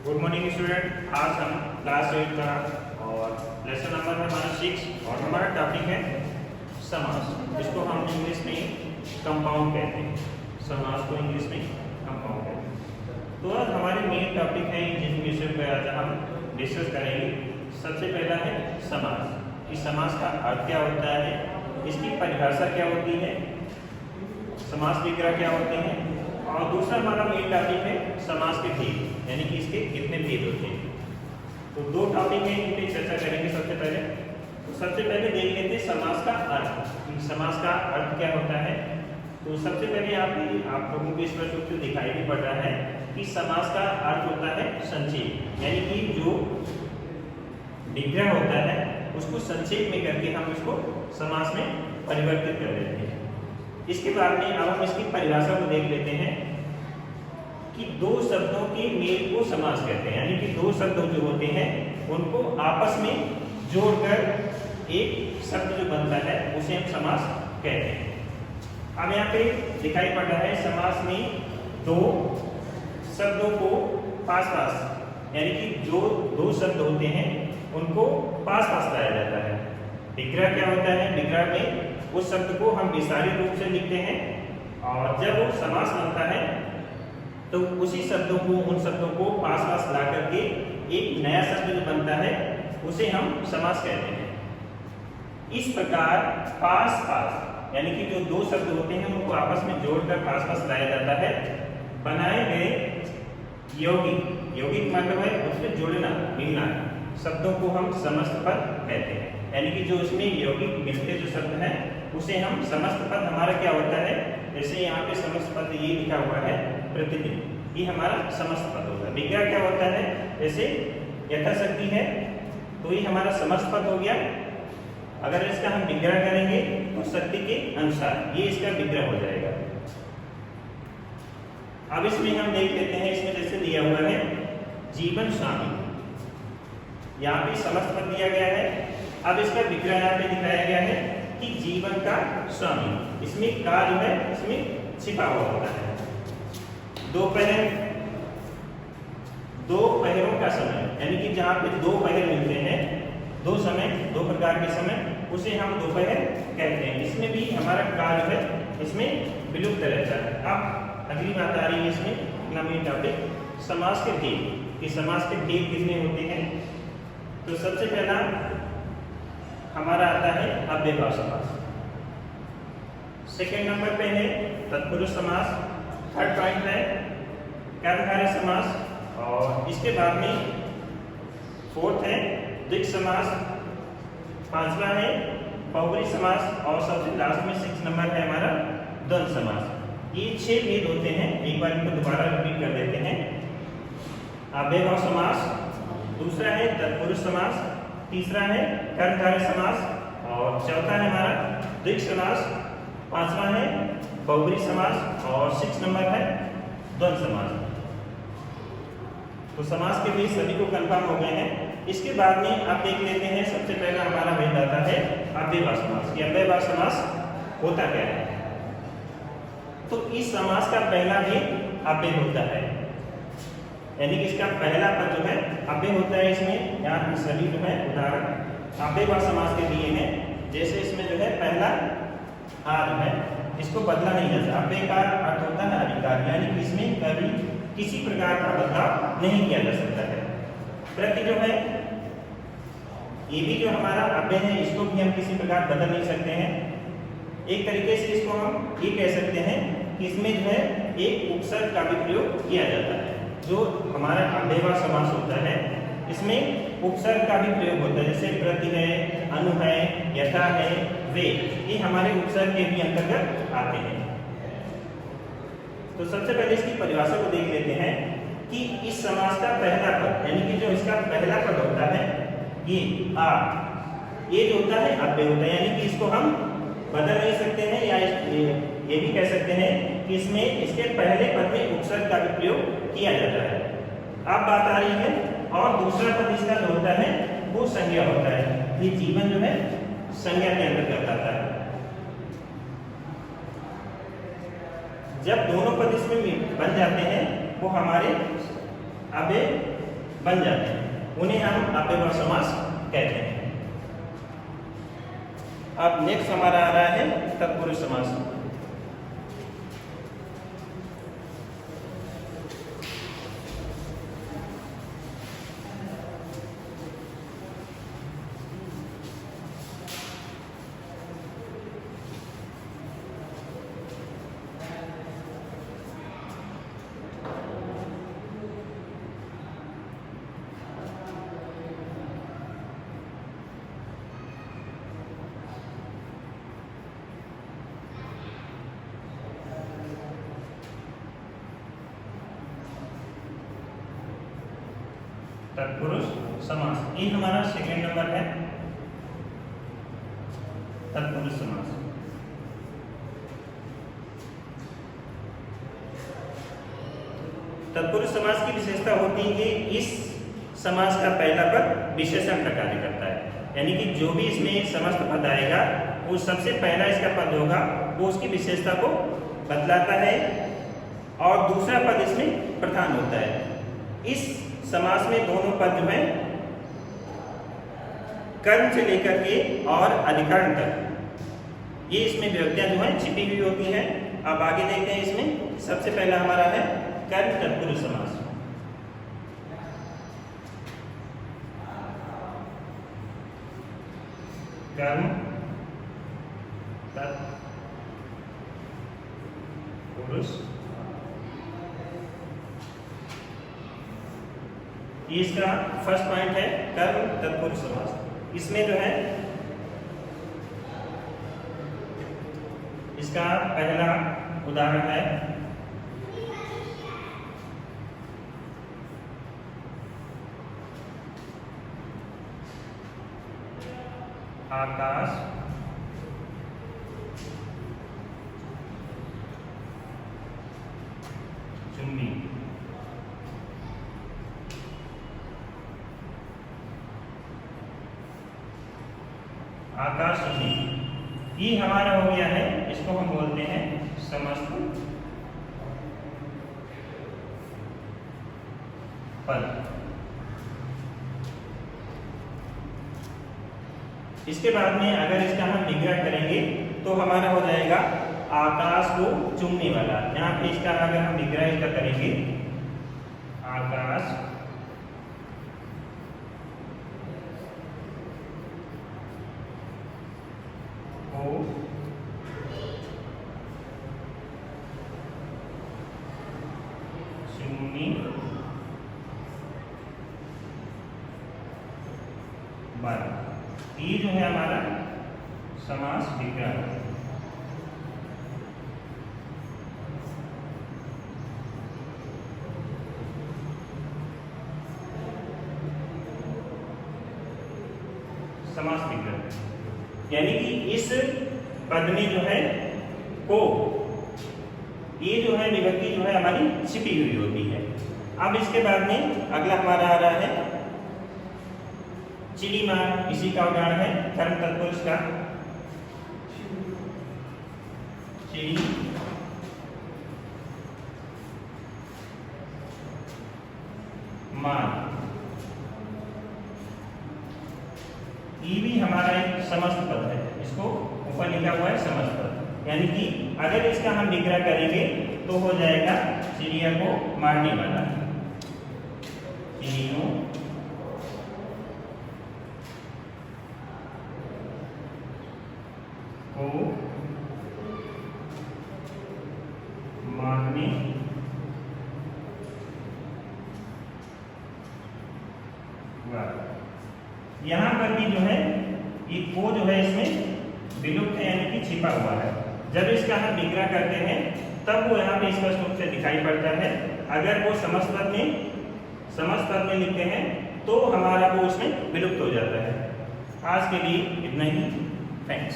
Good morning student. आज हम class 8 का और लेसन नंबर है हमारा 6 और हमारा टॉपिक है समास। इसको हम इंग्लिश में कंपाउंड कहते हैं। समास को इंग्लिश में कंपाउंड कहते हैं। तो आज हमारे मेन टॉपिक है जिन विषय पर आज हम डिस्कस करेंगे। सबसे पहला है समास। इस समास का अर्थ क्या होता है, इसकी परिभाषा क्या होती है, समास विग्रह क्या होते हैं, और दूसरा हमारा मेन टॉपिक है समास के भेद, यानी कि इसके कितने भेद होते हैं। तो दो टॉपिक है, इन पे चर्चा करेंगे। सबसे पहले देख लेते हैं समास का अर्थ। समास का अर्थ क्या होता है। तो सबसे पहले आप लोगों को स्पष्ट रूप से दिखाई भी पड़ रहा है कि समास का अर्थ होता है संक्षेप, यानी कि जो विग्रह होता है उसको संक्षेप में करके हम उसको समास में परिवर्तित कर देते हैं। इसके बाद में अब हम इसकी परिभाषा को देख लेते हैं कि दो शब्दों के मेल को समास कहते हैं, यानी कि दो शब्द जो होते हैं उनको आपस में जोड़कर एक शब्द जो बनता है उसे हम समास कहते हैं। अब यहाँ पे दिखाई पड़ रहा है समास में दो शब्दों को पास पास, यानी कि जो दो शब्द होते हैं उनको पास पास लाया जाता है। विग्रह क्या होता है, विग्रह में उस शब्द को हम विस्तारित रूप से लिखते हैं और जब वो समास बनता है तो उसी शब्दों को उन शब्दों को पास पास ला करके एक नया शब्द जो बनता है उसे हम समास कहते हैं। इस प्रकार पास पास, यानी कि जो दो शब्द होते हैं उनको आपस में जोड़कर पास पास लाया जाता है, बनाए गए यौगिक मतलब है उसमें जोड़ना मिलना, शब्दों को हम समस्त पद कहते हैं। यानी कि जो उसमें यौगिक मिलते जो शब्द हैं उसे हम समस्त पद हमारा क्या होता है, जैसे यहाँ पे समस्त पद ये लिखा हुआ है प्रतिदिन, ये हमारा समस्त पद होता है। विग्रह क्या होता है, जैसे यथाशक्ति है तो ये हमारा समस्त पद हो गया। अगर इसका हम विग्रह करेंगे तो शक्ति के अनुसार ये इसका विग्रह हो जाएगा। अब इसमें हम देख लेते हैं, इसमें जैसे दिया हुआ है जीवन स्वामी, यहाँ पे समस्त पद दिया गया है। अब इसका विग्रह यहाँ पे दिखाया गया है कि जीवन का स्वामी, इसमें का जो है इसमें छिपा हुआ होता है। दो पहरों का समय, यानी कि जहाँ पे दो पहर मिलते हैं, दो समय, दो प्रकार के समय, उसे हम दोपहर कहते हैं। इसमें भी हमारा का जो है इसमें विलुप्त रहता है। अब अगली बात आ रही है इसमें अपना मेन टॉपिक समास के भेद, कि समास के भेद कितने होते हैं। तो सबसे पहला हमारा आता है अव्ययभाव समास, सेकेंड नंबर पे है तत्पुरुष समास, थर्ड पॉइंट है कर्मधारय समास, और इसके बाद में फोर्थ है द्विग समास, पांचवा है बहुब्री समास, और सबसे लास्ट में 6 नंबर है हमारा द्वंद्व समास। ये 6 भेद होते हैं। एक बार इनको दोबारा रिपीट कर देते हैं। अव्ययभाव समास, दूसरा है तत्पुरुष समास, तीसरा है कर्मधारय समास, और चौथा है हमारा द्विग समास, पांचवा है बहुब्री समास, और 6 नंबर है द्वंद्व समास। तो समास के भी सभी को कंफर्म हो गए हैं। इसके बाद में आप देख लेते हैं, सबसे पहला हमारा भेद आता है अव्ययभाव समास। कि अव्ययभाव समास होता क्या है। तो इस समास का पहला भेद अव्यय होता है, यानी कि इसका पहला पद जो है अव्यय होता है। इसमें यहाँ सभी जो है उदाहरण अव्ययभाव समास के दिए हैं। जैसे इसमें जो है पहला आ जो है इसको बदला नहीं जाता। अव्यय का अर्थ होता है अविकार, यानी कि इसमें कभी किसी प्रकार का बदलाव नहीं किया जा सकता है। प्रति जो है ये भी जो हमारा अव्यय है इसको भी हम किसी प्रकार बदल नहीं सकते हैं। एक तरीके से इसको हम ये कह सकते हैं कि इसमें जो है एक उपसर्ग का भी प्रयोग किया जाता है। जो हमारा अव्ययभाव समास होता है इसमें उपसर्ग का भी प्रयोग होता है, जैसे प्रति है, अनु है, यथा है, वे, ये हमारे उपसर्ग के भी अंतर्गत आते हैं। तो सबसे पहले इसकी परिभाषा को देख लेते हैं कि इस समास का पहला पद, यानी कि जो इसका पहला पद होता है ये आ, ये जो होता है अव्यय होता है, यानी कि इसको हम बदल नहीं सकते हैं, या ये भी कह सकते हैं कि इसमें इसके पहले पद में उपसर्ग का भी प्रयोग किया जाता है। अब बात आ रही है, और दूसरा पद इसका जो होता है वो संज्ञा होता है। ये जीवन जो है संज्ञा के अंतर्गत आता है। जब दोनों पद इसमें बन जाते हैं वो हमारे अव्यय बन जाते हैं, उन्हें हम अव्ययभाव समास कहते हैं। अब नेक्स्ट हमारा आ रहा है तत्पुरुष समास। तत्पुरुष समास, ये हमारा सेकंड नंबर है तत्पुरुष समास। तत्पुरुष समास की विशेषता होती है कि इस समास का पहला पद विशेषण का कार्य करता है, यानी कि जो भी इसमें समस्त पद आएगा वो सबसे पहला इसका पद होगा, वो उसकी विशेषता को बतलाता है और दूसरा पद इसमें प्रधान होता है। इस समास में दोनों पद जो है कर्म से लेकर के और अधिकरण तक ये इसमें विभक्तियां जो है छिपी हुई होती हैं। अब आगे देखते हैं, इसमें सबसे पहला हमारा है कर्म तत्पुरुष समास। कर्म तत्पुरुष, ये इसका फर्स्ट पॉइंट है कर्म तत्पुरुष समास। इसमें जो है इसका पहला उदाहरण है आकाश चुंबी। आकाश चुंबी ये हमारा हो गया है, इसको हम बोलते हैं समस्त पद। इसके बाद में अगर इसका हम विग्रह करेंगे तो हमारा हो जाएगा आकाश को चूमने वाला। यहाँ पे इसका अगर हम विग्रह इसका करेंगे आकाश को चूमने वाला, ये जो है हमारा समास विग्रह। समास विग्रह यानी कि इस पद में जो है को, ये जो है विभक्ति जो है हमारी छिपी हुई होती है। अब इसके बाद में अगला हमारा आ रहा है चिड़ी माँ। इसी का उदाहरण है कर्म तत्पुरुष का चिड़ी माँ। ये भी हमारा एक समस्त पद है, इसको ऊपर लिखा हुआ है समस्त पद, यानी कि अगर इसका हम विग्रह करेंगे तो हो जाएगा चिड़िया को मारने वाला। चिड़ियों को मारने वाला। यहाँ पर भी जो है ये को जो है इसमें विलुप्त है, यानी कि छिपा हुआ है। जब इसका हम विग्रह करते हैं तब वो यहाँ पे स्पष्ट रूप से दिखाई पड़ता है। अगर वो समस्त पद में लिखते हैं तो हमारा वो उसमें विलुप्त हो जाता है। आज के लिए इतना ही, थैंक्स।